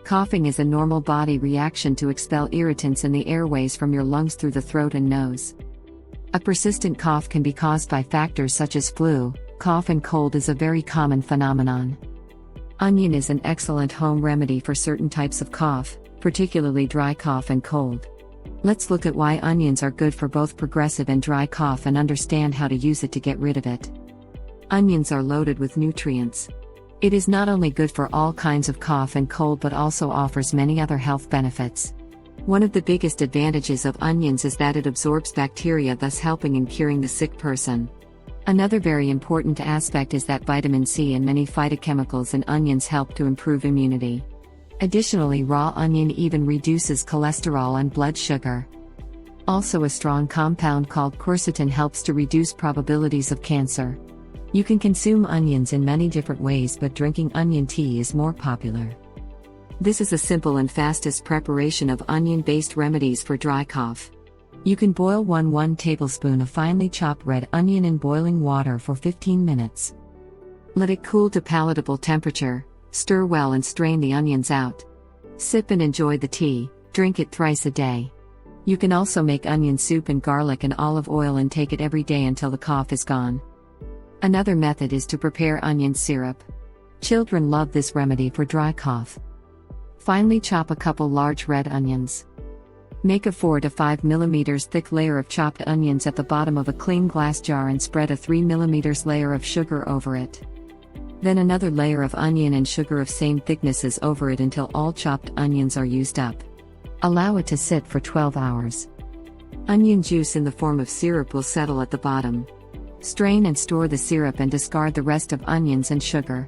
Coughing is a normal body reaction to expel irritants in the airways from your lungs through the throat and nose. A persistent cough can be caused by factors such as flu. Cough and cold is a very common phenomenon. Onion is an excellent home remedy for certain types of cough, particularly dry cough and cold. Let's look at why onions are good for both progressive and dry cough and understand how to use it to get rid of it. Onions are loaded with nutrients. It is not only good for all kinds of cough and cold but also offers many other health benefits. One of the biggest advantages of onions is that it absorbs bacteria, thus helping in curing the sick person. Another very important aspect is that vitamin C and many phytochemicals in onions help to improve immunity. Additionally, raw onion even reduces cholesterol and blood sugar. Also, a strong compound called quercetin helps to reduce probabilities of cancer. You can consume onions in many different ways, but drinking onion tea is more popular. This is a simple and fastest preparation of onion-based remedies for dry cough. You can boil 1 tablespoon of finely chopped red onion in boiling water for 15 minutes. Let it cool to palatable temperature, stir well and strain the onions out. Sip and enjoy the tea, drink it thrice a day. You can also make onion soup in garlic and olive oil and take it every day until the cough is gone. Another method is to prepare onion syrup. Children love this remedy for dry cough. Finely chop a couple large red onions. Make a 4 to 5 mm thick layer of chopped onions at the bottom of a clean glass jar and spread a 3 mm layer of sugar over it. Then another layer of onion and sugar of same thicknesses over it until all chopped onions are used up. Allow it to sit for 12 hours. Onion juice in the form of syrup will settle at the bottom. Strain and store the syrup and discard the rest of onions and sugar.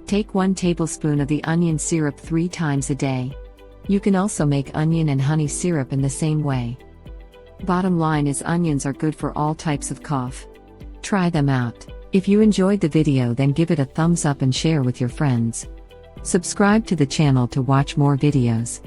Take 1 tablespoon of the onion syrup 3 times a day. You can also make onion and honey syrup in the same way. Bottom line is, onions are good for all types of cough. Try them out. If you enjoyed the video, then give it a thumbs up and share with your friends. Subscribe to the channel to watch more videos.